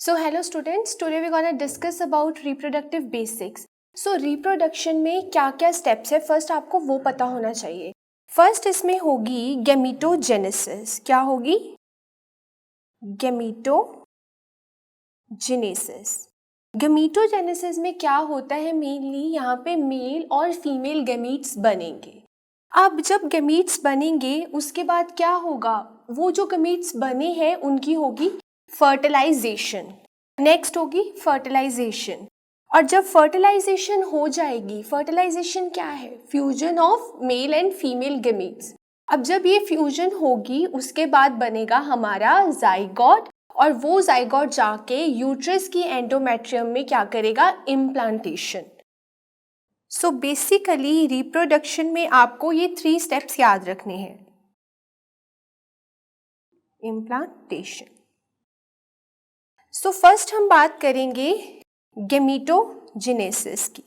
So hello students, today we're gonna discuss about reproductive basics. So reproduction में क्या क्या steps है, first आपको वो पता होना चाहिए. First इसमें होगी gametogenesis. क्या होगी? Gametogenesis. Gametogenesis में क्या होता है, मेनली यहाँ पे मेल और फीमेल गैमीट्स बनेंगे. अब जब गैमीट्स बनेंगे उसके बाद क्या होगा, वो जो गैमीट्स बने हैं उनकी होगी फर्टिलाइजेशन. नेक्स्ट होगी फर्टिलाइजेशन. और जब फर्टिलाइजेशन हो जाएगी, फर्टिलाइजेशन क्या है? Fusion of male and female gametes. अब जब ये फ्यूजन होगी उसके बाद बनेगा हमारा जाइगोट, और वो जाइगोट जाके यूट्रस की एंडोमेट्रियम में क्या करेगा? इम्प्लांटेशन. सो बेसिकली रिप्रोडक्शन में आपको ये 3 स्टेप्स याद रखने हैं. इम्प्लांटेशन. सो फर्स्ट हम बात करेंगे गैमीटोजेनेसिस की.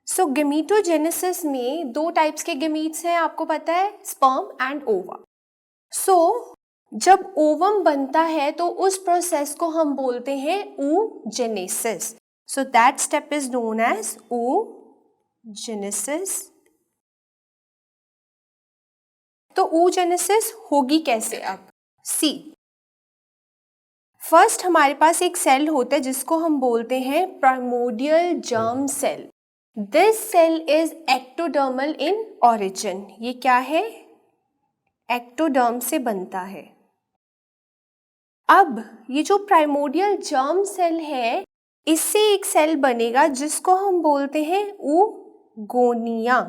सो गैमीटोजेनेसिस में 2 टाइप्स के गैमीट्स हैं, आपको पता है, स्पर्म एंड ओवा. सो जब ओवम बनता है तो उस प्रोसेस को हम बोलते हैं oogenesis. So that step is known as oogenesis. तो oogenesis होगी कैसे? अब सी, फर्स्ट हमारे पास एक सेल होता है जिसको हम बोलते हैं primordial germ cell. This cell is ectodermal in origin. ये क्या है? एक्टोडर्म से बनता है. अब ये जो प्राइमोर्डियल जर्म सेल है, इससे एक सेल बनेगा जिसको हम बोलते हैं oogonia.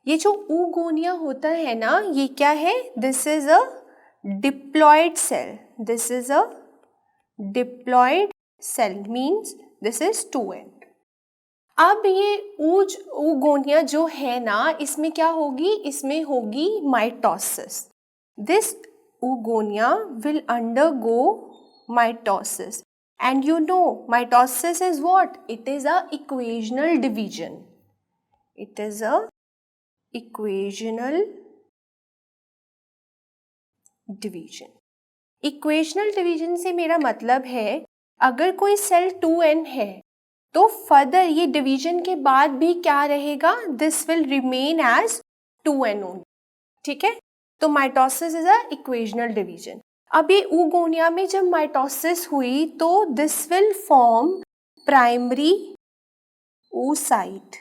ये जो oogonia होता है ना, ये क्या है? This is a diploid cell. This is a diploid cell, means this is 2n. अब ये oogonia जो है ना, इसमें क्या होगी? इसमें होगी mitosis. This oogonia will undergo mitosis, and you know mitosis is what? It is a equational division. It is a equational division. Equational division से मेरा मतलब है, अगर कोई सेल 2n है तो फर्दर ये डिवीजन के बाद भी क्या रहेगा? This will remain as 2n only. ठीक है, तो mitosis is a equational division. अब ये oogonia में जब माइटोसिस हुई तो this will form primary oocyte.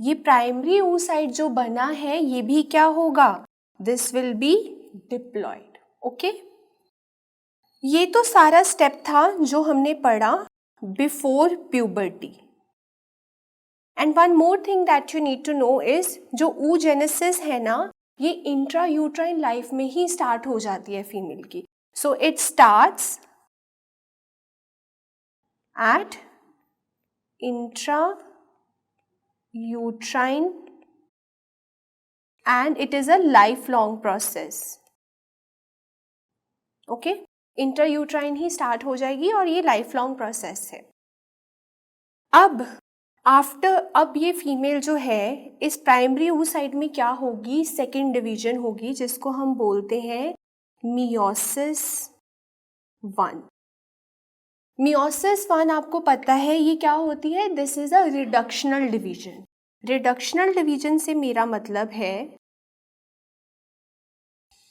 ये प्राइमरी oocyte जो बना है ये भी क्या होगा? This will be diploid. Okay, ये तो सारा स्टेप था जो हमने पढ़ा before puberty. And one more thing that you need to know is, जो oogenesis है ना, ये इंट्रा यूट्राइन लाइफ में ही स्टार्ट हो जाती है फीमेल की. So it starts at intra uterine and it is a life long process. Okay, intra uterine he start हो जाएगी और ये लाइफ लॉन्ग प्रोसेस है. अब अब ये फीमेल जो है, इस प्राइमरी oocyte में क्या होगी? सेकेंड डिवीजन होगी जिसको हम बोलते हैं मियोसिस 1. मियोसिस 1 आपको पता है ये क्या होती है? This is a reductional division. Reductional division से मेरा मतलब है,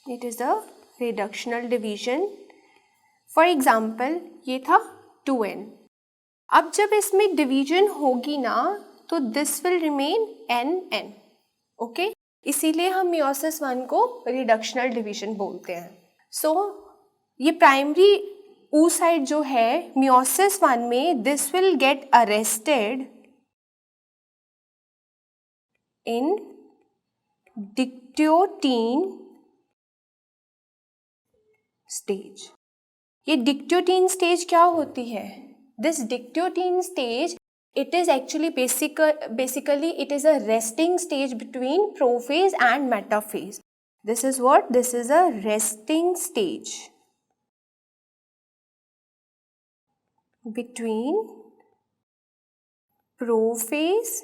it is a reductional division. For example ये था 2n. अब जब इसमें डिवीजन होगी ना तो this will remain nn. Okay, इसीलिए हम मियोसिस 1 को रिडक्शनल डिवीजन बोलते हैं. सो ये प्राइमरी oocyte जो है मियोसिस 1 में, this will get arrested in dictyotene stage. ये डिक्ट्योटीन स्टेज क्या होती है? This dictyotin stage, it is actually basically it is a resting stage between prophase and metaphase. This is what? This is a resting stage between prophase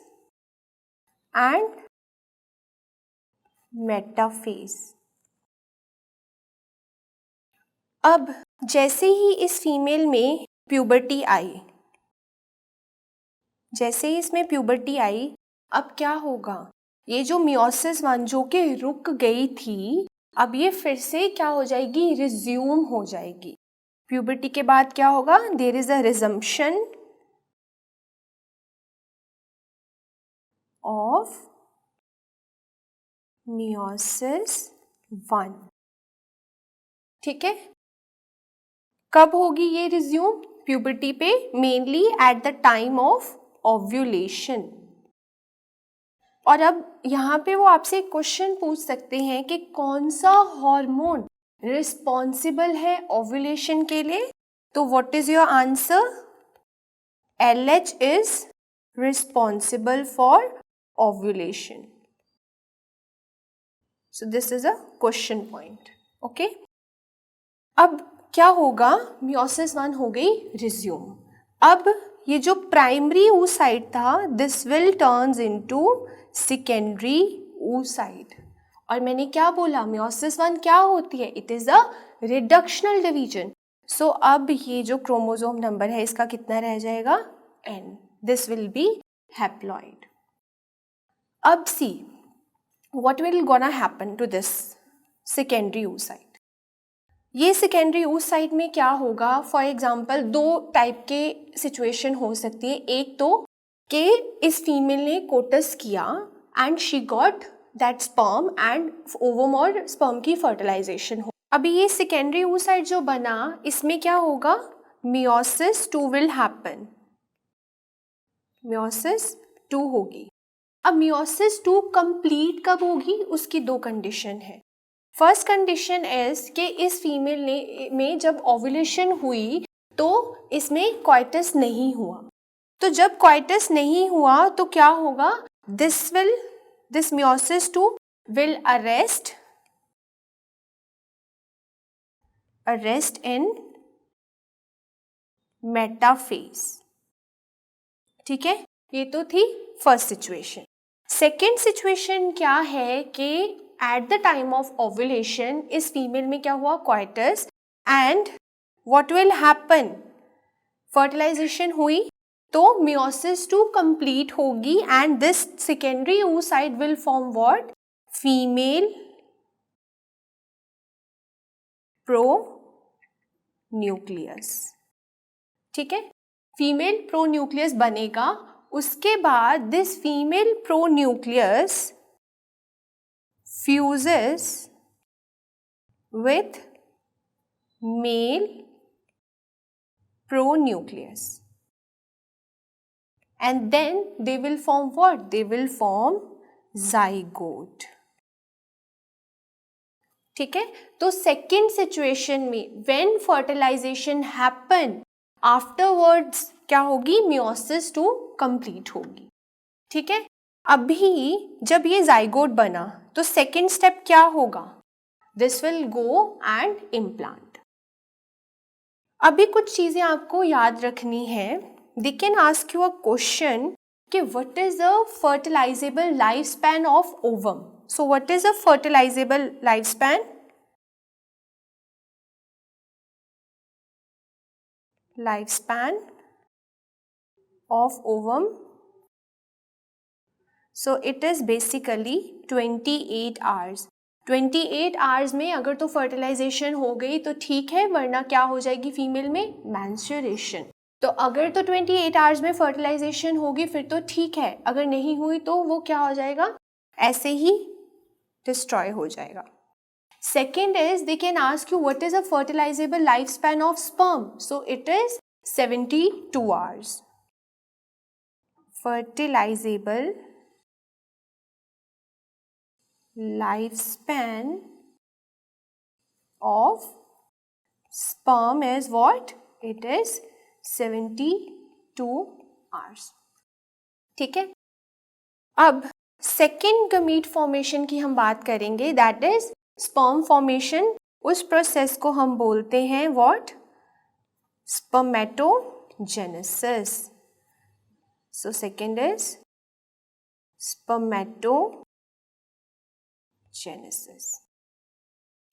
and metaphase. अब जैसे ही इस female में puberty आई, जैसे ही इसमें puberty आई, अब क्या होगा, ये जो मियोसिस 1 जो कि रुक गई थी, अब ये फिर से क्या हो जाएगी, रिज्यूम हो जाएगी। प्यूबर्टी के बाद क्या होगा, there is a resumption of meiosis 1। ठीक है, कब होगी ये रिज्यूम, प्यूबर्टी पे, mainly at the time of ovulation. और अब यहाँ पे वो आपसे एक क्वेश्चन पूछ सकते हैं कि कौन सा हार्मोन रिस्पॉन्सिबल है ओव्यूलेशन के लिए, तो what is your answer, LH is responsible for ovulation. So this is a question point. Okay, अब क्या होगा, मियोसिस 1 हो गई रिज्यूम। अब ये जो प्राइमरी oocyte था, this will turns into secondary oocyte। और मैंने क्या बोला, मियोसिस 1 क्या होती है, it is a reductional division. So अब ये जो क्रोमोसोम नंबर है इसका कितना रह जाएगा, N। This will be haploid. अब see what will gonna happen to this secondary oocyte। ये सेकेंडरी oocyte में क्या होगा, फॉर एग्जाम्पल 2 टाइप के सिचुएशन हो सकती है। एक तो कि इस फीमेल ने कोटस किया and she got that sperm and ovum और स्पर्म की फर्टिलाइजेशन हो। अभी ये सेकेंडरी oocyte जो बना, इसमें क्या होगा, मियोसिस 2 विल हैपन, मियोसिस 2 होगी। अब मियोसिस 2 कंप्लीट कब होगी, उसकी 2 कंडीशन है। फर्स्ट कंडीशन इज कि इस फीमेल ने में जब ओव्यूलेशन हुई तो इसमें क्वाइटस नहीं हुआ। तो जब क्वाइटस नहीं हुआ तो क्या होगा, this meiosis 2 will arrest in metaphase. ठीक है, ये तो थी फर्स्ट सिचुएशन। सेकेंड सिचुएशन क्या है कि at the time of ovulation इस फीमेल में क्या हुआ, coitus, and what will happen, fertilization हुई, तो मियोसिस 2 कंप्लीट होगी and this secondary oocyte will form what, female pro nucleus. ठीक है, फीमेल प्रो न्यूक्लियस बनेगा। उसके बाद this female pro nucleus fuses with male pronucleus and then they will form what, they will form zygote। ठीक है, तो second situation में when fertilisation happen afterwards क्या होगी, मियोसिस 2 कंप्लीट होगी। ठीक है, अभी जब ये जाइगोट बना तो सेकेंड स्टेप क्या होगा, this will go and implant. अभी कुछ चीजें आपको याद रखनी है। They can ask you a question कि what is the fertilisable life span of ovum. So what is a fertilisable life span, lifespan of ovum, so it is basically 28 hours। 28 hours में अगर तो फर्टिलाइजेशन हो गई तो ठीक है, वरना क्या हो जाएगी फीमेल में, मैंस्चुरेशन। तो अगर तो 28 आवर्स में फर्टिलाइजेशन होगी फिर तो ठीक है, अगर नहीं हुई तो वो क्या हो जाएगा, ऐसे ही डिस्ट्रॉय हो जाएगा। Second is they can ask you what is a fertilizable lifespan of sperm. So it is 72 hours. Fertilizable lifespan of sperm is what? It is 72 hours. ठीक है, अब सेकेंड गमीट फॉर्मेशन की हम बात करेंगे, दैट इज स्पर्म फॉर्मेशन। उस process को हम बोलते हैं what, spermatogenesis. So second is spermatogenesis.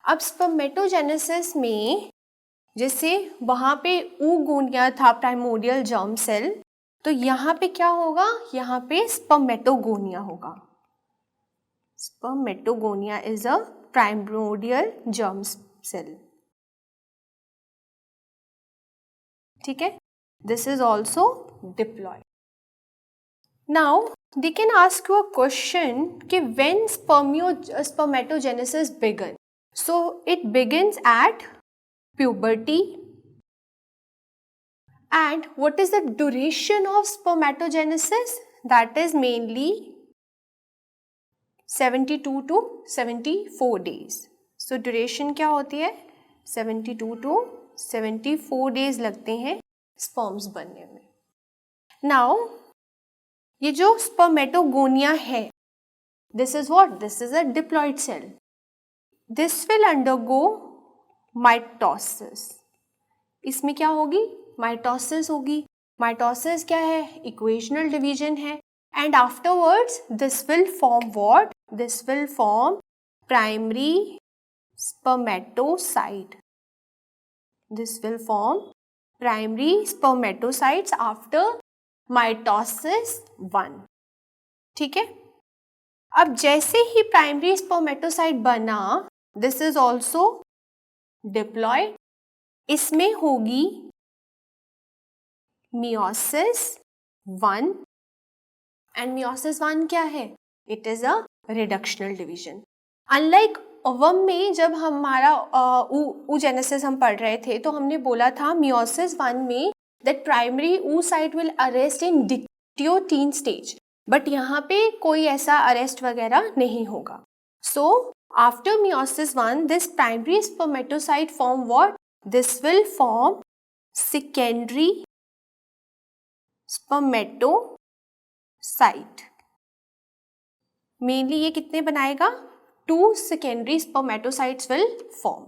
अब स्पर्मेटोजेनेसिस में जैसे वहाँ पे oogonia था प्राइमोर्डियल जर्म सेल, तो यहाँ पे क्या होगा, यहाँ पे स्पर्मेटोगोनिया होगा. Spermatogonia is a primordial germ cell. ठीक है, this is also diploid. Now they can ask you a question कि when spermatogenesis begin. So it begins at puberty. And what is the duration of spermatogenesis? That is mainly 72 to 74 days. So duration क्या होती है, 72 to 74 days लगते हैं sperms बनने में. Now ये जो स्पर्मेटोगोनिया है, this is what, this is a diploid cell. This will undergo mitosis. इसमें क्या होगी, माइटोसिस होगी. माइटोसिस क्या है, इक्वेशनल डिवीजन है. And afterwards this will form what, this will form primary spermatocyte. This will form primary spermatocytes after mitosis 1. ठीक है, अब जैसे ही प्राइमरी स्पर्मेटोसाइट बना, दिस इज ऑल्सो डिप्लॉयड. इसमें होगी मियोसिस 1. एंड मियोसिस 1 क्या है, it is a reductional division. Unlike ovum में जब हमारा oogenesis हम पढ़ रहे थे, तो हमने बोला था मियोसिस 1 में that primary oocyte will arrest in dictyotin stage, but यहाँ पे कोई ऐसा अरेस्ट वगैरह नहीं होगा. So after meiosis 1, this primary spermatocyte form what? This will form secondary spermatocyte. Mainly ये कितने बनाएगा, 2 secondary spermatocytes will form.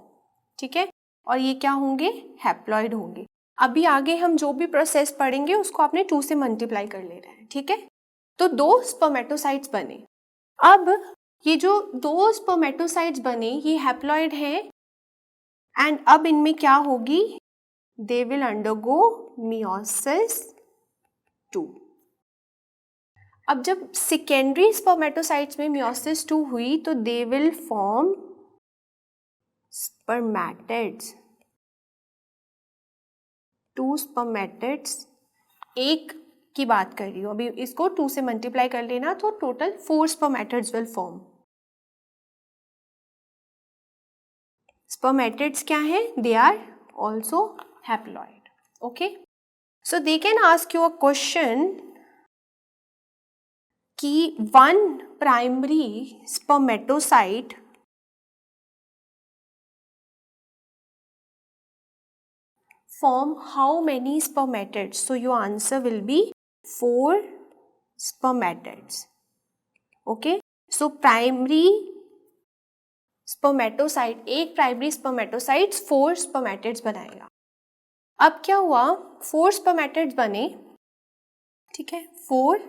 ठीक है, और ये क्या होंगे, हैप्लॉइड होंगे. अभी आगे हम जो भी प्रोसेस पढ़ेंगे उसको आपने 2 से मल्टीप्लाई कर लेना है. ठीक है, तो 2 स्पर्मेटोसाइट्स बने. अब ये जो 2 स्पर्मेटोसाइट्स बने, ये हैप्लॉइड हैं. एंड अब इनमें क्या होगी, दे विल अंडरगो मियोसिस 2. अब जब सेकेंडरी स्पर्मेटोसाइट्स में मियोसिस 2 हुई, तो they will form spermatids. 2 spermatids, एक की बात कर रही हूँ अभी, इसको 2 से मल्टीप्लाई कर लेना, तो total 4 spermatids will form. Spermatids क्या है, they are also haploid. Okay, so they can ask you a question कि 1 primary spermatocyte form how many spermatids? So your answer will be 4 spermatids. Okay, so primary spermatocyte, एक primary spermatocyte 4 spermatids बनाएगा. अब क्या हुआ, 4 spermatids बने. ठीक है, 4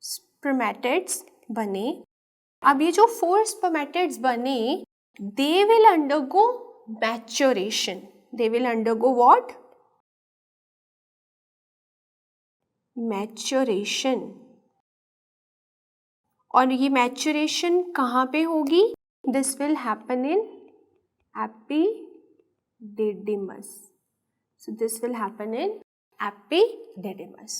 spermatids बने. अब ये जो 4 स्पर्मेटिड्स बने, they will undergo maturation. They will undergo what? Maturation. और ये maturation कहाँ पे होगी? This will happen in epididymis. So this will happen in epididymis.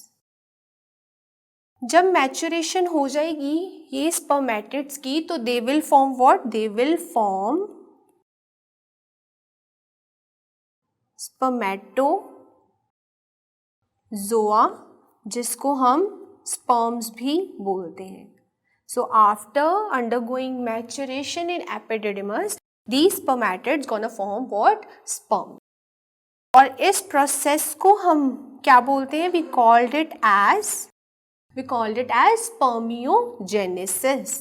जब maturation हो जाएगी ये spermatids की, तो they will form what? They will form spermatozoa, जिसको हम स्पर्म्स भी बोलते हैं. So after undergoing maturation in epididymis, these spermatids gonna form what? Sperm. और इस प्रोसेस को हम क्या बोलते हैं? We called it as spermiogenesis.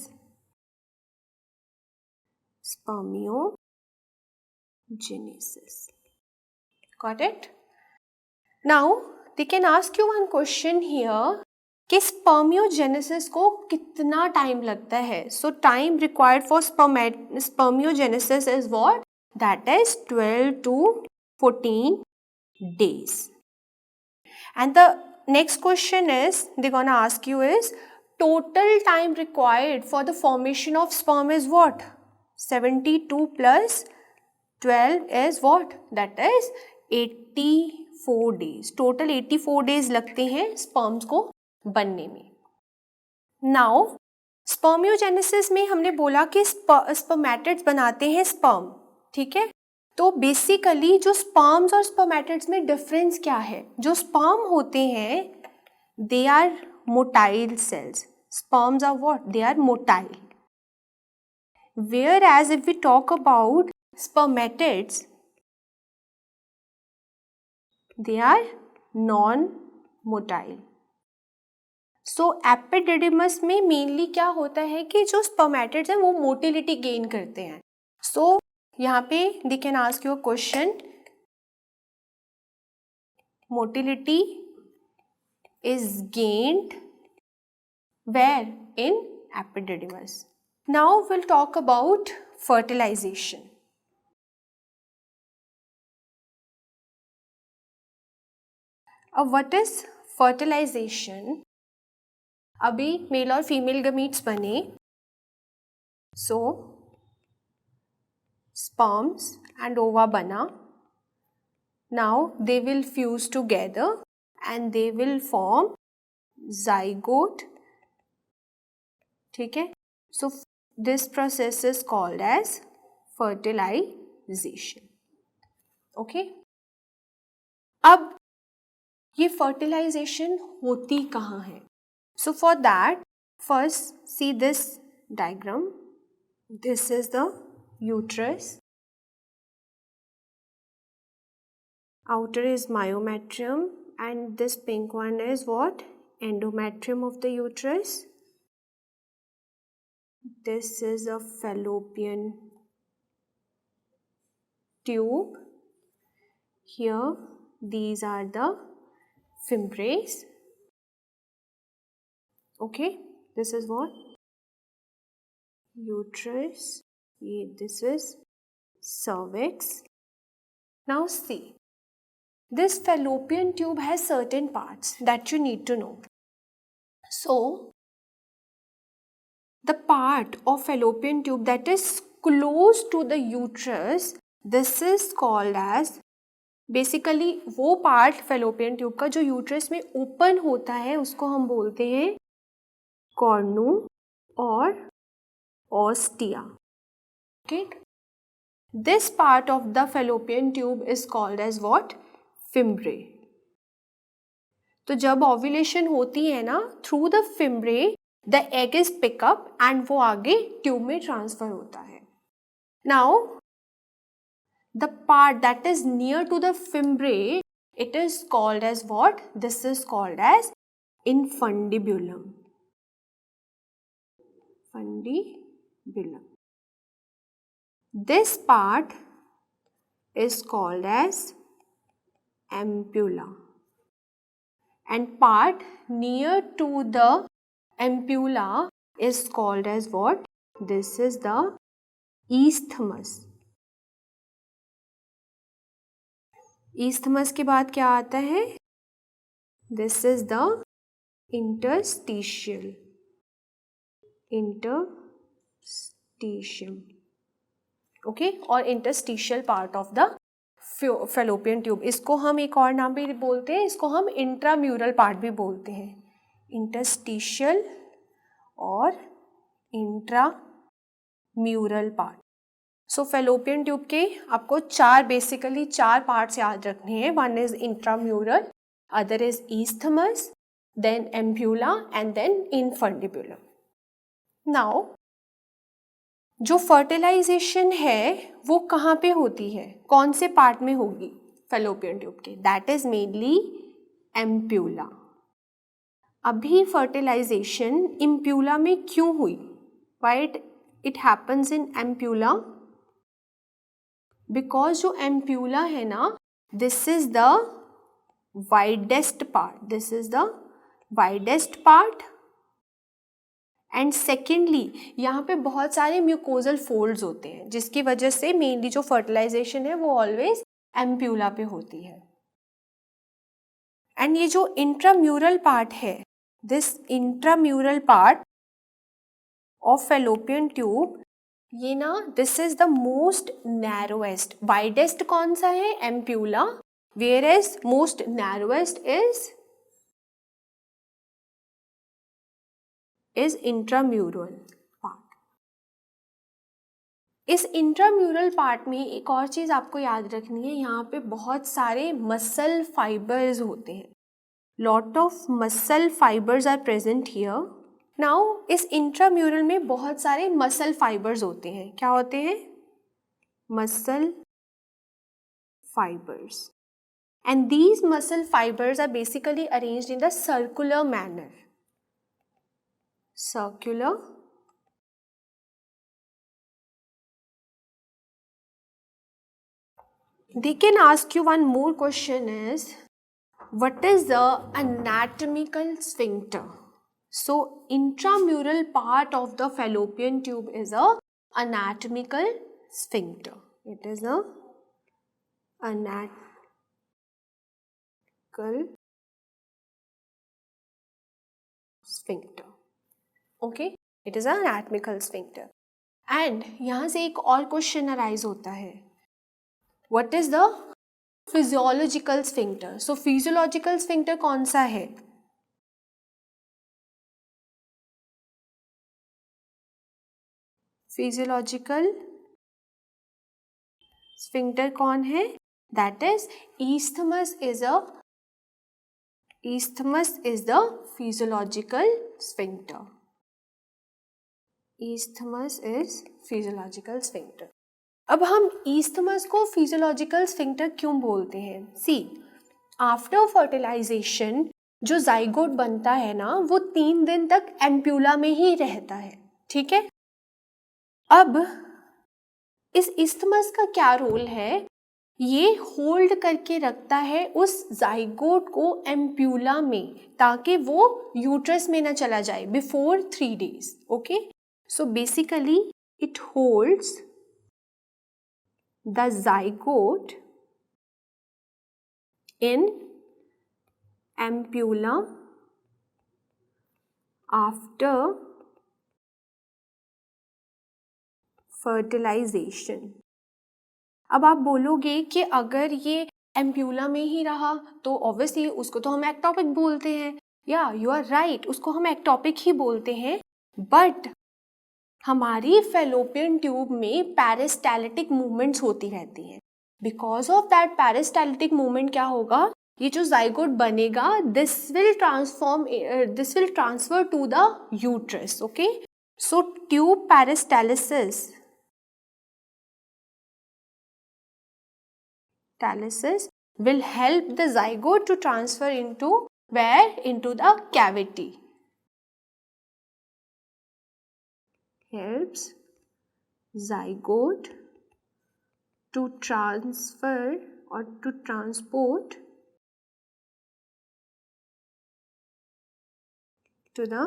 Spermiogenesis. Got it? Now they can ask you one question here कि spermiogenesis को कितना टाइम लगता है. So time required for spermiogenesis is what? that is 12 to 14 days. And the next question is they're gonna ask you is total time required for the formation of sperm is what? 72 plus 12 is what? That is 84 days. Total 84 days लगते हैं sperms को बनने में. Now spermiogenesis में हमने बोला कि spermatids बनाते हैं स्पर्म, ठीक है. तो बेसिकली जो स्पर्म्स और स्पर्मेटिड्स में डिफरेंस क्या है? जो स्पर्म होते हैं they are motile cells. Sperms are what? They are motile. Whereas if we talk about spermatids, they are non-motile. So epididymis में मेनली क्या होता है कि जो स्पर्मेटिड्स हैं वो मोटिलिटी गेन करते हैं. सो यहाँ पे they can ask you a question, motility is gained where? In epididymis. Now we'll talk about fertilization. What is fertilization? अभी मेल और फीमेल गमीट्स बने, so sperms and ova बना. Now they will fuse together and they will form zygote. ठीक है. So this process is called as fertilization. Okay. अब ये fertilization होती कहाँ है? So for that, first see this diagram. This is the uterus. Outer is myometrium and this pink one is what? Endometrium of the uterus. This is a fallopian tube. Here these are the fimbriae. Okay, this is what? Uterus. This is cervix. Now see, this fallopian tube has certain parts that you need to know. So the part of fallopian tube that is close to the uterus, this is called as, basically वो part fallopian tube का जो uterus में open होता है उसको हम बोलते हैं cornu और ostia. Okay, this part of the fallopian tube is called as what? Fimbriae. तो जब ovulation होती है ना, through the fimbriae the egg is pick up and वो आगे ट्यूब में ट्रांसफर होता है. Now the part that is near to the fimbriae, it is called as what? This is called as infundibulum. Fundibulum. This part is called as ampulla and part near to the ampulla is called as what? This is the isthmus. Isthmus के बाद क्या आता है? This is the interstitium. Okay, और interstitial part of the fallopian tube. इसको हम एक और नाम भी बोलते हैं, इसको हम intramural part भी बोलते हैं. इंटरस्टिशियल और intramural part. So fallopian tube के आपको बेसिकली चार पार्ट्स याद रखने हैं. One is intramural, other is isthmus, then ampulla and then infundibulum. Now जो फर्टिलाइजेशन है वो कहाँ पे होती है? कौन से पार्ट में होगी फैलोपियन ट्यूब के? That is mainly ampulla. अभी फर्टिलाइजेशन इम्प्यूला में क्यों हुई? Why it happens in ampulla? Because जो एम्प्यूला है ना, this is the widest part. This is the widest part and secondly यहाँ पे बहुत सारे म्यूकोजल फोल्ड्स होते हैं जिसकी वजह से मेनली जो फर्टिलाइजेशन है वो ऑलवेज एम्प्यूला पे होती है। एंड ये जो इंट्राम्यूरल पार्ट है, this intramural part of fallopian tube, ये ना this is the most narrowest, widest कौन सा है, ampulla, whereas most narrowest is intramural part. इस इंट्राम्यूरल पार्ट में एक और चीज आपको याद रखनी है, यहाँ पे बहुत सारे मसल फाइबर्स होते हैं, lot of muscle fibres are present here. Now इस इंट्राम्यूरल में बहुत सारे मसल फाइबर्स होते हैं, क्या होते हैं, muscle fibres, and these muscle fibres are basically arranged in the circular manner, circular they can ask you one more question is what is the anatomical sphincter. So intramural part of the fallopian tube is a anatomical sphincter. It is a anatomical sphincter. Okay, it is anatomical sphincter. And यहाँ से एक और question arise होता है, what is the physiological sphincter. So physiological sphincter कौन सा है, physiological sphincter कौन है, that is isthmus is the physiological sphincter. Isthmus is physiological sphincter. अब हम isthmus को physiological sphincter क्यों बोलते हैं, सी आफ्टर फर्टिलाइजेशन जो जाइगोट बनता है ना वो 3 दिन तक एम्प्यूला में ही रहता है, ठीक है। अब इस isthmus का क्या रोल है, ये होल्ड करके रखता है उस जाइगोट को एम्प्यूला में ताकि वो यूट्रस में ना चला जाए before 3 days, okay. So basically it holds the zygote in ampulla after fertilization. अब आप बोलोगे कि अगर ये एम्प्यूला में ही रहा तो ऑब्वियसली उसको तो हम एक्टोपिक बोलते हैं, या यू आर राइट, उसको हम एक्टोपिक ही बोलते हैं, बट हमारी फैलोपियन ट्यूब में पेरिस्टाल्टिक मूवमेंट्स होती रहती हैं। Because of that peristaltic movement क्या होगा, ये जो जाइगोट बनेगा this will transfer to the uterus, okay. So tube peristalsis will help the zygote to transfer into where, into the cavity, helps zygote to transfer or to transport to the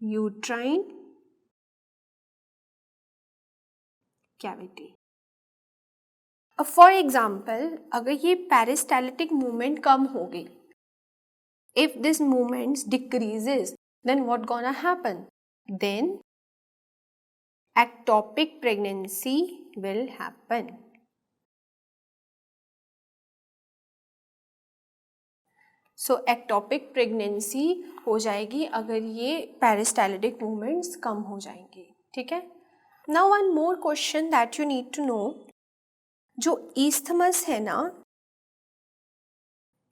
uterine cavity. अब for example अगर ये peristaltic movement कम हो गई, if this movement decreases, then what gonna happen, then ectopic pregnancy will happen. So ectopic pregnancy हो जाएगी अगर ये पेरिस्टाल्टिक मूवमेंट्स कम हो जाएंगे, ठीक है। Now one more question that you need to know, जो ईस्थमस है ना,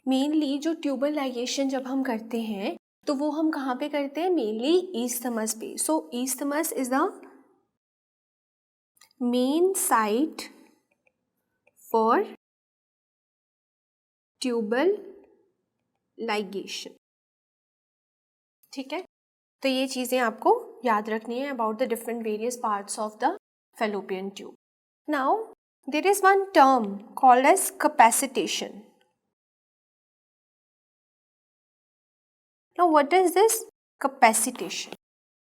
मेनली जो ट्यूबल लाइगेशन जब हम करते हैं तो वो हम कहाँ पे करते हैं, मेनली ईस्थमस पे। So isthmus is the main site for tubal ligation, ठीक है। तो ये चीज़ें आपको याद रखनी है about the different various parts of the fallopian tube. Now there is one term called as capacitation. Now what is this capacitation?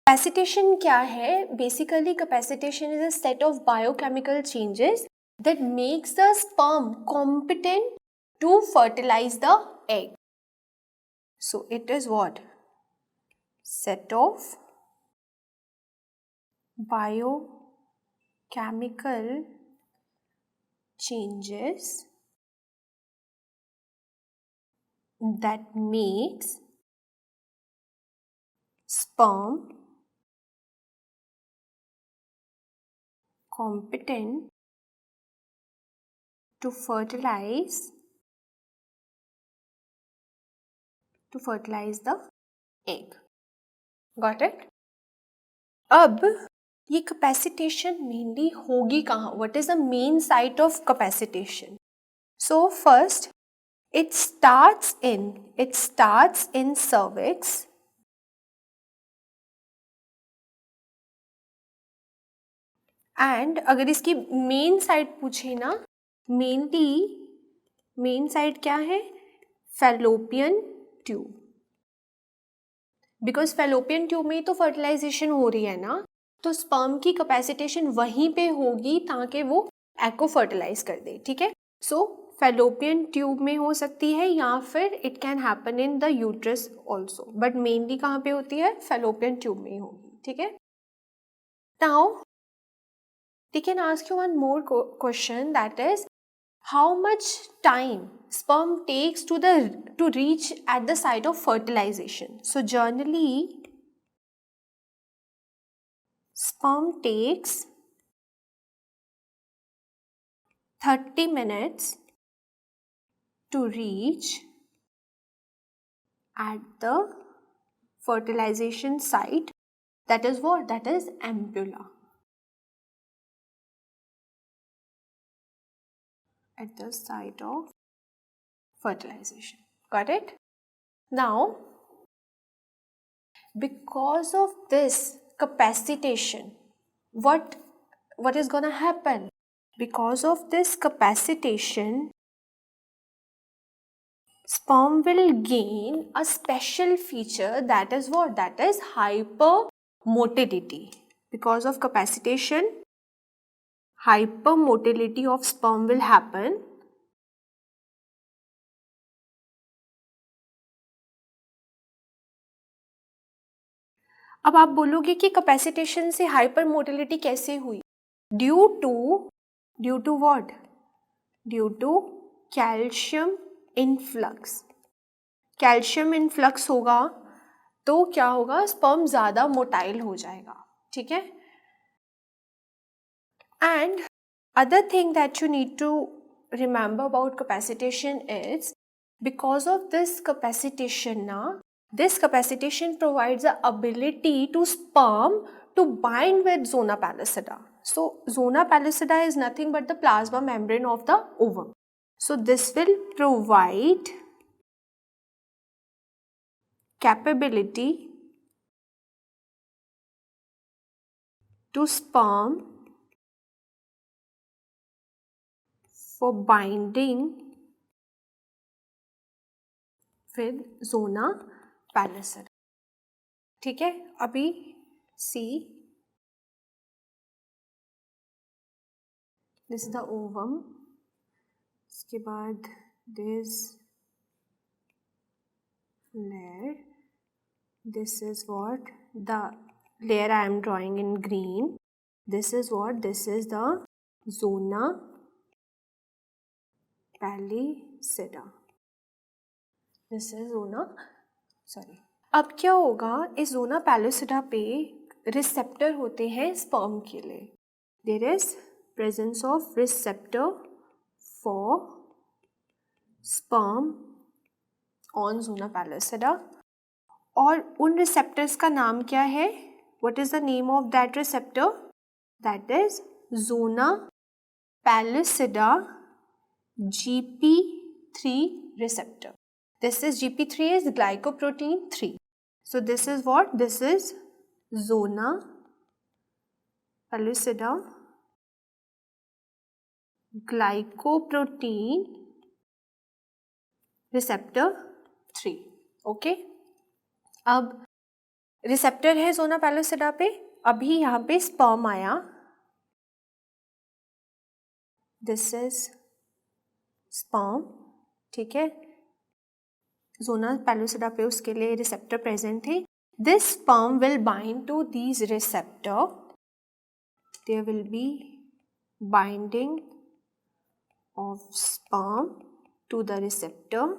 Capacitation क्या है? Basically capacitation is a set of biochemical changes that makes the sperm competent to fertilize the egg. So it is what? Set of biochemical changes that makes sperm competent to fertilize the egg. Got it? अब ये capacitation mainly होगी कहाँ? What is the main site of capacitation? So first it starts in cervix, and अगर इसकी main site पूछे ना, main site क्या है? Fallopian tube, because fallopian tube में तो फर्टिलाइजेशन हो रही है ना, तो स्पर्म की कैपेसिटेशन वहीं पे होगी ताकि वो एग को फर्टिलाइज कर दे. ठीक है, सो फैलोपियन ट्यूब में हो सकती है या फिर it can happen in the uterus also, but mainly कहाँ पे होती है? फैलोपियन ट्यूब में ही होगी. ठीक है, now they can ask you one more question, that is how much time sperm takes to reach at the site of fertilization. So generally sperm takes 30 minutes to reach at the fertilization site, that is what? That is ampulla. At the site of fertilization. Got it? Now, because of this capacitation, what is gonna happen? Because of this capacitation, sperm will gain a special feature, that is what? That is hypermotility. Because of capacitation, hypermotility of sperm will happen. अब आप बोलोगे कि capacitation से hypermotility कैसे हुई? Due to what? Due to calcium influx. Calcium influx होगा तो क्या होगा? स्पर्म ज़्यादा मोटाइल हो जाएगा. ठीक है, and other thing that you need to remember about capacitation is, because of this capacitation this capacitation provides the ability to sperm to bind with zona pellucida. So zona pellucida is nothing but the plasma membrane of the ovum. So this will provide capability to sperm for binding with zona pellucida. ठीक है, अभी सी, this is the ovum, इसके बाद this layer, this is what the layer I am drawing in green, this is what? This is the zona pellucida. This is zona, sorry. अब क्या होगा? इस जोना पैलुसिडा पे रिसेप्टर होते हैं स्पर्म के लिए. There is presence of receptor for sperm on zona pellucida. और उन रिसेप्टर्स का नाम क्या है? What is the name of that receptor? That is zona pellucida GP3 receptor. This is GP3 is glycoprotein 3. So this is what? This is zona pellucida glycoprotein receptor 3. Okay. अब receptor है जोना पैलोसिडा पे, अभी यहाँ पे स्पर्म आया, this is sperm, ठीक है, जोना पैलोसिडा पे उसके लिए रिसेप्टर प्रेजेंट थे. This sperm will bind to these receptor, there will be binding of sperm to the receptor,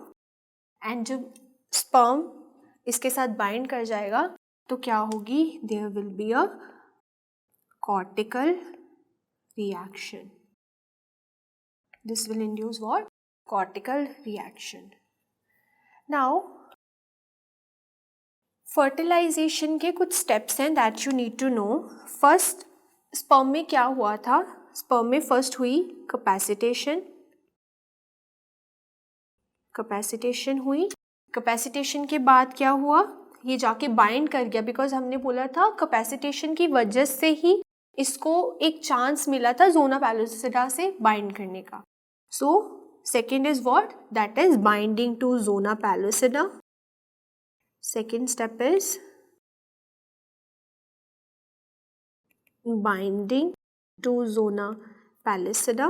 and जब स्पर्म इसके साथ बाइंड कर जाएगा तो क्या होगी, there will be a cortical reaction. This will induce what? Cortical reaction. Now, fertilization के कुछ steps हैं that you need to know. First, sperm में क्या हुआ था? Sperm में first हुई capacitation. Capacitation हुई. Capacitation के बाद क्या हुआ? ये जाके बाइंड कर गया, बिकॉज हमने बोला था कैपेसिटेशन की वजह से ही इसको एक चांस मिला था जोना पैलोसिडा से बाइंड करने का. So second is what, that is binding to zona pellucida. Second step is binding to zona pellucida.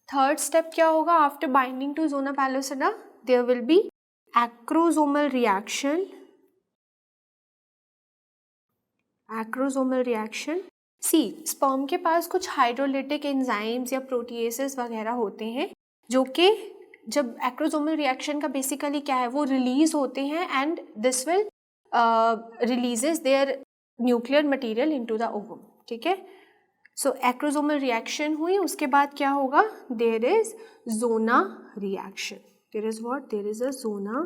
Third step क्या होगा after binding to zona pellucida, there will be acrosomal reaction. Acrosomal reaction, see sperm के पास कुछ hydrolytic enzymes या प्रोटीएसेस वगैरह होते हैं जो कि जब एक्रोसोमल रिएक्शन का बेसिकली क्या है, वो रिलीज होते हैं and this will releases their nuclear material into the ovum. ठीक है, सो एक्रोसोमल रिएक्शन हुई, उसके बाद क्या होगा, there is zona reaction. There is what, there is a zona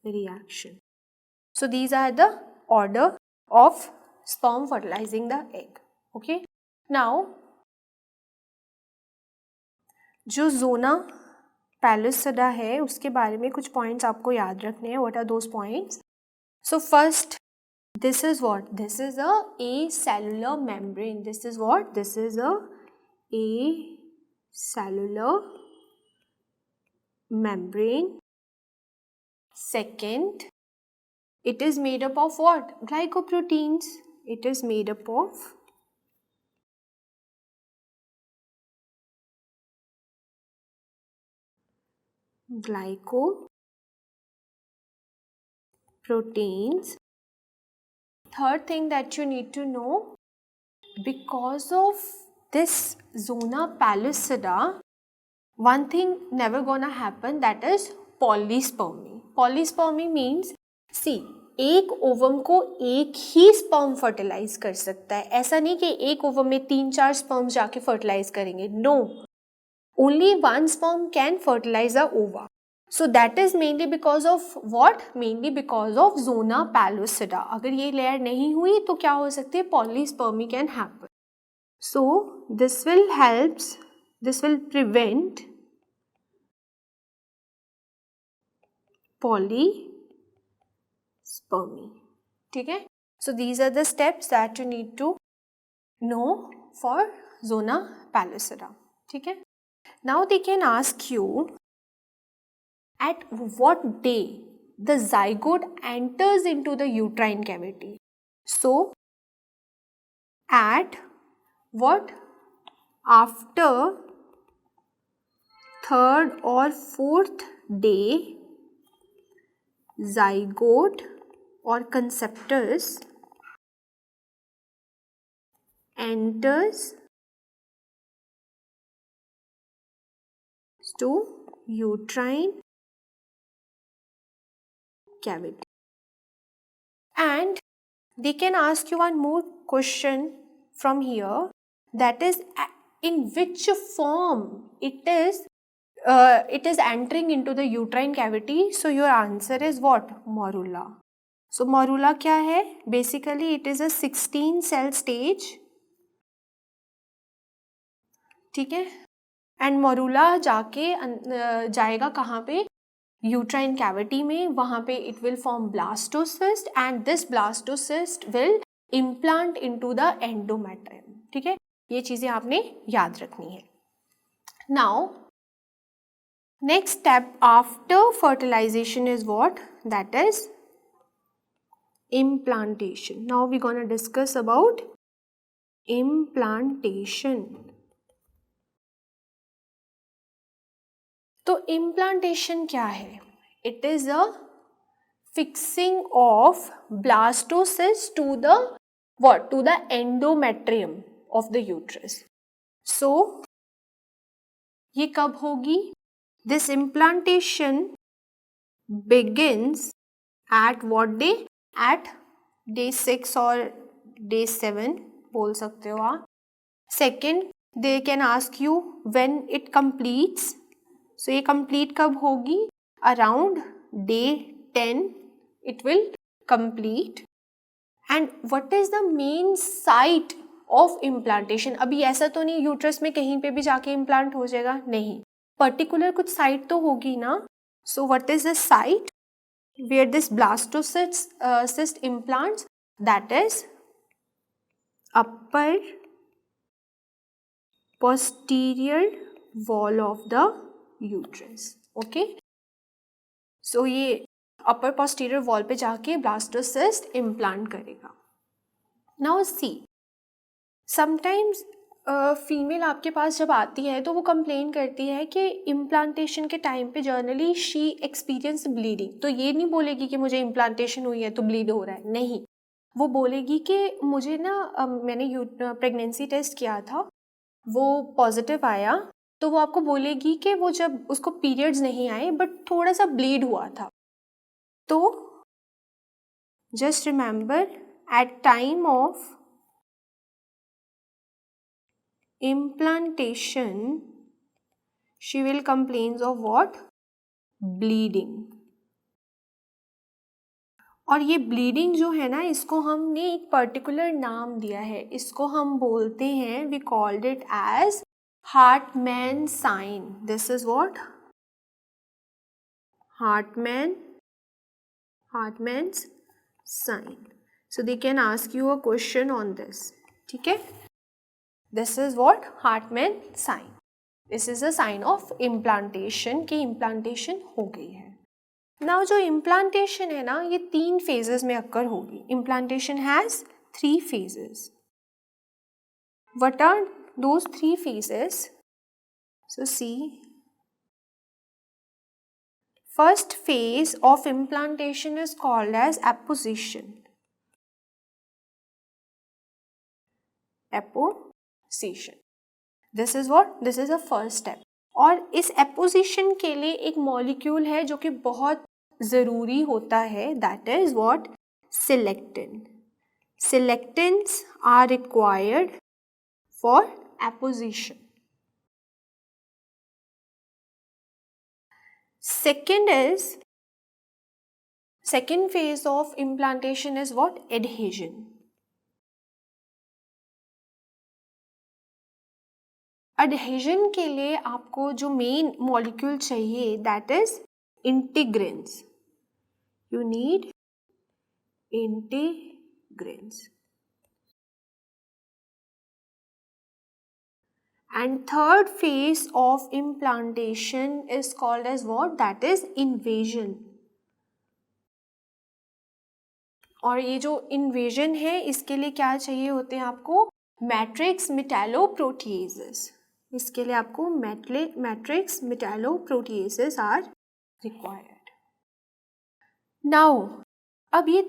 reaction. So these are the order of sperm fertilizing the egg. Okay, now जो जोना पैलोसिडा है उसके बारे में कुछ पॉइंट्स आपको याद रखने हैं. What are those points? So first, this is what, this is a cellular membrane. This is what, this is a cellular membrane. Second, it is made up of what? Glycoproteins. It is made up of glycoproteins. Third thing that you need to know, because of this zona pellucida, one thing never gonna happen, that is polyspermy. Polyspermy means, see, एक ovum को एक ही sperm fertilise कर सकता है. ऐसा नहीं कि एक ओवम में 3-4 स्पर्म जाके फर्टिलाइज करेंगे. No, only one sperm can fertilise a ova. So that is mainly because of what, mainly because of zona pellucida. अगर ये लेयर नहीं हुई तो क्या हो सकती है, polyspermy can happen. So this will helps, this will prevent polyspermy. ठीक है, so these are the steps that you need to know for zona pellucida. ठीक है, now they can ask you at what day the zygote enters into the uterine cavity. So at what, after third or fourth day, zygote or conceptus enters to uterine cavity. And they can ask you one more question from here, that is in which form it is entering into the uterine cavity. So your answer is what, morula. So morula क्या है, basically it is a 16 cell stage. ठीक है, and morula जाएगा कहाँ पे, uterine cavity में. वहाँ पे it will form blastocyst and this blastocyst will implant into the endometrium. ठीक है, ये चीज़ें आपने याद रखनी है. Now next step after fertilization is what, that is implantation. Now we're gonna discuss about implantation. तो implantation क्या है? It is a fixing of blastocyst to the what? To the endometrium of the uterus. So ये कब होगी? This implantation begins at what day? At day 6 or day 7 बोल सकते हो आप. Second, they can ask you when it completes. So ये complete कब होगी? Around day 10 it will complete. And what is the main site of implantation? अभी ऐसा तो नहीं यूट्रस में कहीं पे भी जाके इम्प्लांट हो जाएगा, नहीं, पर्टिकुलर कुछ साइट तो होगी ना. So what is the site where this blastocyst implants? That is upper posterior wall of the uterus. Okay, so ये upper posterior wall पे जाके blastocyst implant करेगा. Now see, sometimes फीमेल आपके पास जब आती है तो वो कंप्लेन करती है कि इम्प्लांटेशन के टाइम पे जर्नली शी एक्सपीरियंस ब्लीडिंग. तो ये नहीं बोलेगी कि मुझे इम्प्लांटेशन हुई है तो ब्लीड हो रहा है, नहीं, वो बोलेगी कि मुझे ना मैंने प्रेगनेंसी टेस्ट किया था, वो पॉजिटिव आया, तो वो आपको बोलेगी कि वो जब उसको पीरियड्स नहीं आए बट थोड़ा सा ब्लीड हुआ था. तो just remember at time of implantation she will complains of what? Bleeding. और ये bleeding जो है ना, इसको हमने एक पर्टिकुलर नाम दिया है, इसको हम बोलते हैं, we called it as Hartmann sign. This is what? Hartmann's sign. So they can ask you a question on this. ठीक है? This is what? Hartmann sign. This is a sign of implantation कि implantation हो गई है. Now जो implantation है ना, ये 3 phases में occur होगी. Implantation has 3 phases. What are those 3 phases? So see, first phase of implantation is called as apposition. This is what? This is the first step. और इस एपोजिशन के लिए एक मॉलिक्यूल है जो कि बहुत ज़रूरी होता है, that is what? Selectin. Selectins are required for apposition. Second phase of implantation is what? Adhesion. Adhesion के लिए आपको जो मेन मॉलिक्यूल चाहिए that is integrins. You need integrins. And third phase of implantation is called as what? That is invasion. और ये जो invasion है इसके लिए क्या चाहिए होते हैं आपको? मैट्रिक्स मेटालोप्रोटीएजेस. इसके लिए आपको मैट्रिक्स मेटालोप्रोटीएजेस आर रिक्वायर्ड. नाउ अब ये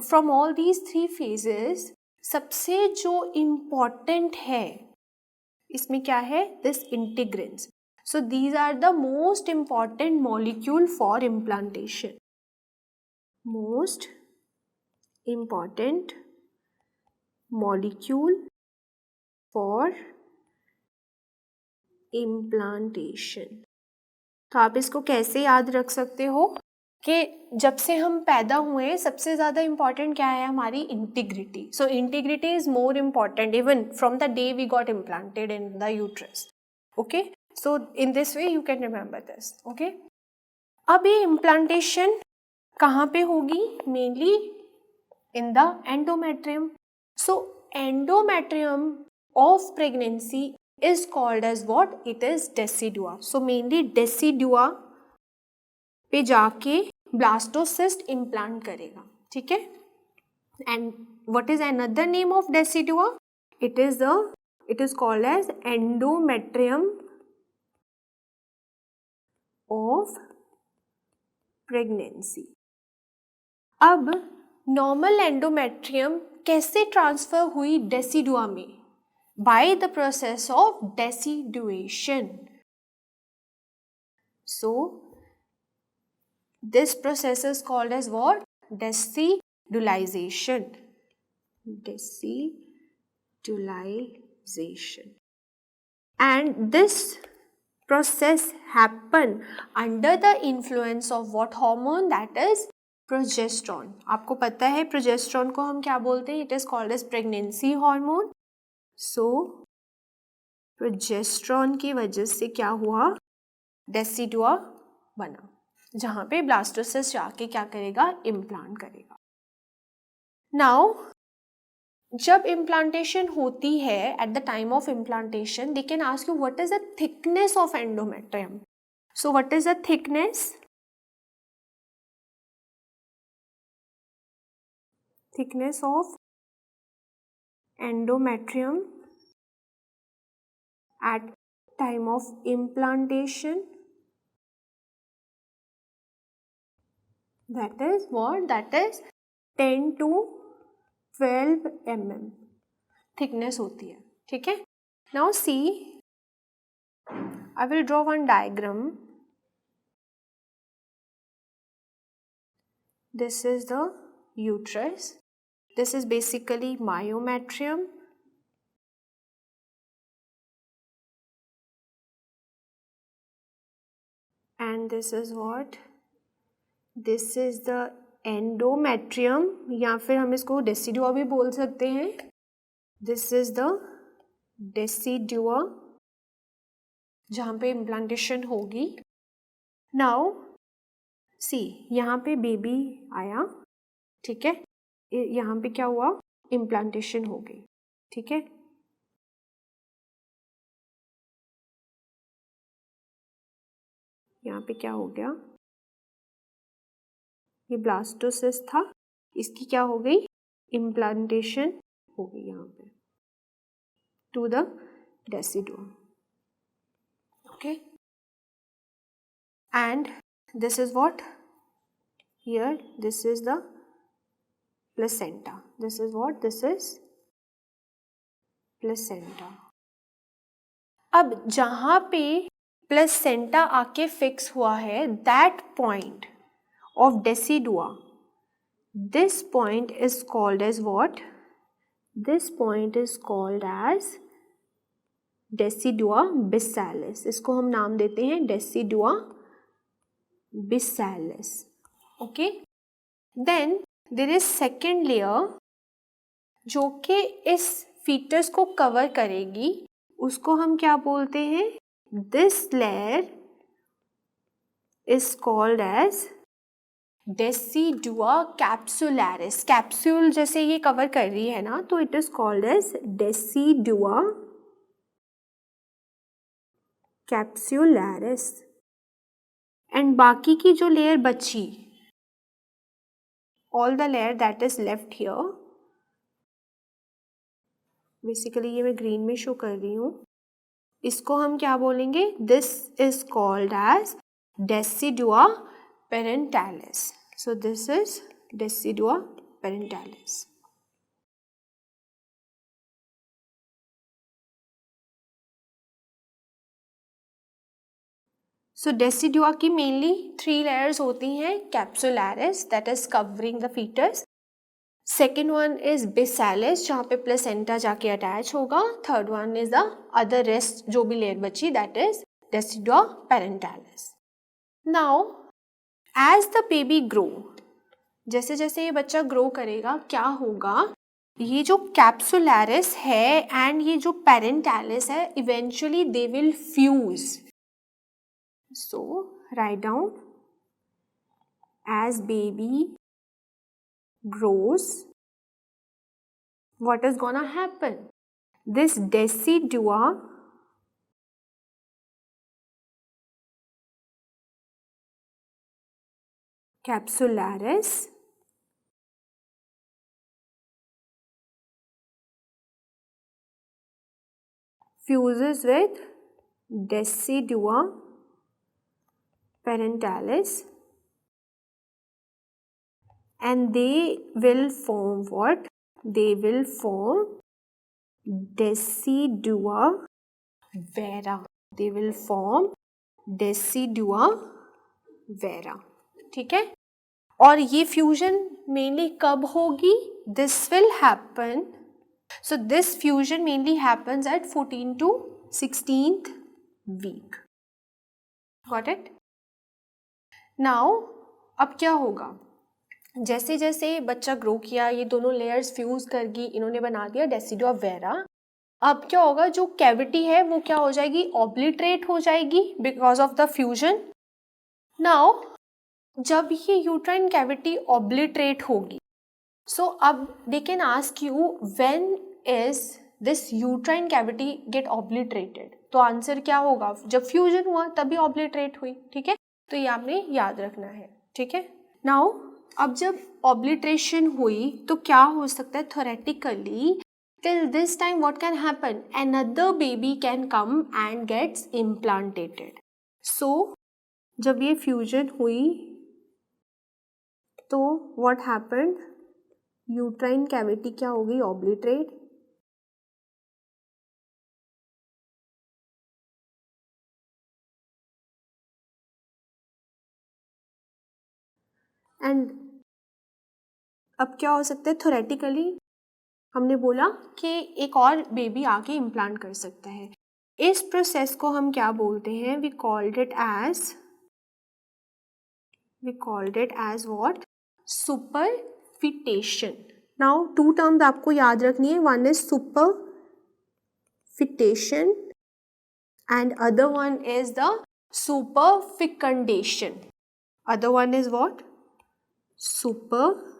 फ्रॉम ऑल दीज 3 फेजेस सबसे जो इम्पॉर्टेंट है इसमें क्या है? This integrins. So these are the most important molecule for implantation. Most important molecule for implantation. तो आप इसको कैसे याद रख सकते हो कि जब से हम पैदा हुए सबसे ज़्यादा इम्पॉर्टेंट क्या है? हमारी integrity. So integrity is more important even from the day we got implanted in the uterus. Okay, so in this way you can remember this. Okay, अब ये इम्प्लांटेशन कहाँ पे होगी? Mainly in the endometrium. So endometrium of pregnancy is called as what? It is decidua. So mainly decidua पे जाके blastocyst implant करेगा. ठीक है. And what is another name of decidua? It is called as endometrium of pregnancy. अब normal endometrium कैसे transfer हुई decidua में? By the process of deciduation. So this process is called as what? Decidulation. Decidulation. And this process happen under the influence of what hormone? That is progesterone. आपको पता है progesterone को हम क्या बोलते हैं? It is called as pregnancy hormone. So progesterone की वजह से क्या हुआ? डेसिडुआ बना, जहाँ पे ब्लास्टोसिस्ट जाके क्या करेगा? इम्प्लांट करेगा. नाउ जब इम्प्लांटेशन होती है, eight the time of implantation they can ask you what is the thickness of endometrium. So what is the thickness? Thickness of endometrium at time of implantation, that is what? That is 10 to 12 mm thickness होती है. ठीक है. Now see, I will draw one diagram. This is the uterus. This is basically myometrium. And this is what? This is the endometrium, या फिर हम इसको decidua भी बोल सकते हैं. This is the डेसिडुआ जहाँ पे इम्प्लांटेशन होगी. Now see, यहाँ पे बेबी आया. ठीक है. यहाँ पे क्या हुआ? इम्प्लांटेशन हो गई. ठीक है. यहाँ पे क्या हो गया? ये ब्लास्टोसिस्ट था, इसकी क्या हो गई? इम्प्लांटेशन हो गई यहाँ पे to the decidua. Okay. And this is what? Here this is the placenta. This is what? This is placenta. अब जहाँ पे प्लेसेंटा आके फिक्स हुआ है, that point of decidua, this point is called as what? This point is called as decidua bissalis. इसको हम नाम देते हैं decidua bissalis. Okay. Then there is second layer जो कि इस fetus को cover करेगी, उसको हम क्या बोलते हैं? This layer is called as decidua capsularis. Capsule जैसे ये कवर कर रही है ना, तो it is called as decidua capsularis. And बाकी की जो लेयर बची, all the layer that is left here, basically ये मैं ग्रीन में शो कर रही हूँ, इसको हम क्या बोलेंगे? This is called as decidua parentalis. So this is decidua parentalis. So decidua की mainly 3 layers होती हैं. Capsularis, that is covering the fetus. Second one is bissalis, जहाँ पे placenta जाके attach होगा. Third one is the other rest, जो भी layer बची, that is decidua parentalis. Now as the baby grow, जैसे जैसे ये बच्चा ग्रो करेगा, क्या होगा? ये जो कैप्सुलैरिस है एंड ये जो पेरेंटालिस है, eventually they will fuse. So right down, as baby grows, what is gonna happen? This decidua capsularis fuses with decidua parentalis, and they will form what? They will form decidua vera. They will form decidua vera. ठीक है, और ये fusion mainly कब होगी? This will happen, so this fusion mainly happens at 14 to 16th week. Got it? Now अब क्या होगा? जैसे जैसे बच्चा ग्रो किया, ये दोनों लेयर्स फ्यूज कर गई, इन्होंने बना दिया डेसिडुआ वेरा. अब क्या होगा? जो कैविटी है वो क्या हो जाएगी? ऑब्लिटरेट हो जाएगी because of the fusion. Now जब ये यूट्राइन कैविटी ऑब्लिटरेट होगी, सो अब they can ask you when is this uterine cavity get obliterated. तो आंसर क्या होगा? जब फ्यूजन हुआ तभी ऑब्लिटरेट हुई. ठीक है, तो ये आपने याद रखना है. ठीक है, नाउ अब जब ऑब्लिटरेशन हुई तो क्या हो सकता है? Theoretically till this time what can happen? Another baby can come and gets implanted. So जब ये फ्यूजन हुई तो what happened? यूट्राइन कैविटी क्या हो गई? ऑब्लिटरेट. एंड अब क्या हो सकता है? थ्योरेटिकली हमने बोला कि एक और बेबी आके इम्प्लांट कर सकता है. इस प्रोसेस को हम क्या बोलते हैं? We called it as what? Superfetation. Now two terms आपको याद रखनी है. One is superfetation and other one is the superfecundation. Other one is what? Superfecundation.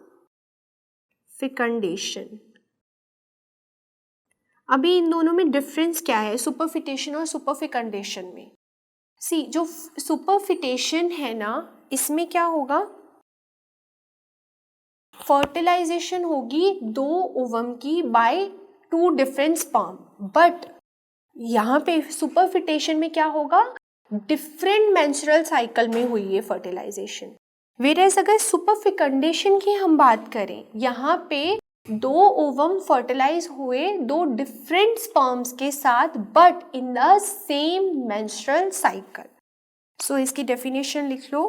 अभी इन दोनों में डिफरेंस क्या है? सुपरफिटेशन और सुपरफिकंडेशन में. सी, जो सुपरफिटेशन है ना, इसमें क्या होगा? फर्टिलाइजेशन होगी 2 ओवम की बाय 2 डिफरेंट स्पर्म. बट यहाँ पे सुपरफिटेशन में क्या होगा? डिफरेंट मेंस्ट्रुअल साइकिल में हुई है फर्टिलाइजेशन. वेयरएज अगर सुपरफिकंडेशन की हम बात करें, यहाँ पे 2 ओवम फर्टिलाइज हुए 2 डिफरेंट स्पर्म्स के साथ, but in the same menstrual cycle. So इसकी डेफिनेशन लिख लो.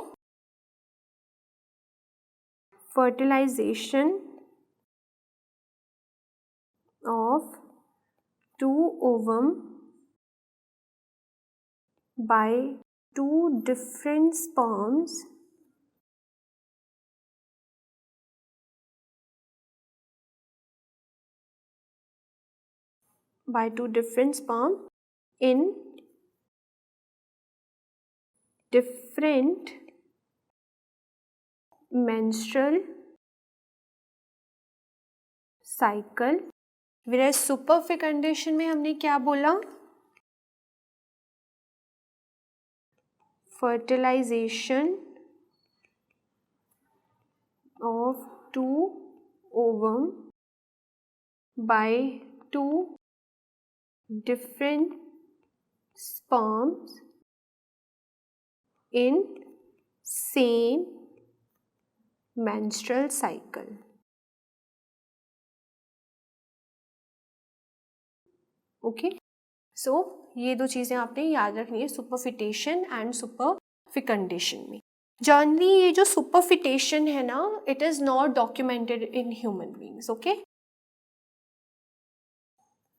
Fertilisation of 2 ovum by 2 different sperms by 2 different sperm in different menstrual cycle. whereas superfecundation में हमने क्या बोला? fertilization of 2 ovum by 2 different sperms in same menstrual cycle. Okay, so ये 2 चीज़ें आपने याद रखनी है सुपरफिटेशन एंड सुपरफिकंडेशन में. जनरली ये जो सुपरफिटेशन है ना, it is not documented in human beings. Okay,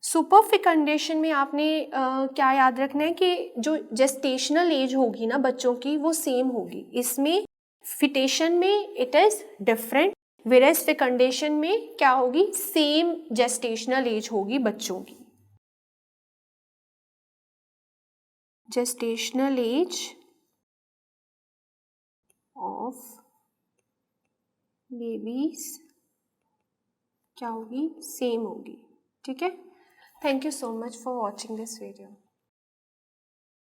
superfecundation में आपने क्या याद रखना है कि जो जेस्टेशनल एज होगी ना बच्चों की, वो सेम होगी. इसमें फिटेशन में इट इज़ डिफरेंट, वेयरएज फिकंडेशन में क्या होगी? सेम जेस्टेशनल एज होगी बच्चों की. जेस्टेशनल एज ऑफ बेबीज क्या होगी? सेम होगी. ठीक है, thank you so much for watching this video.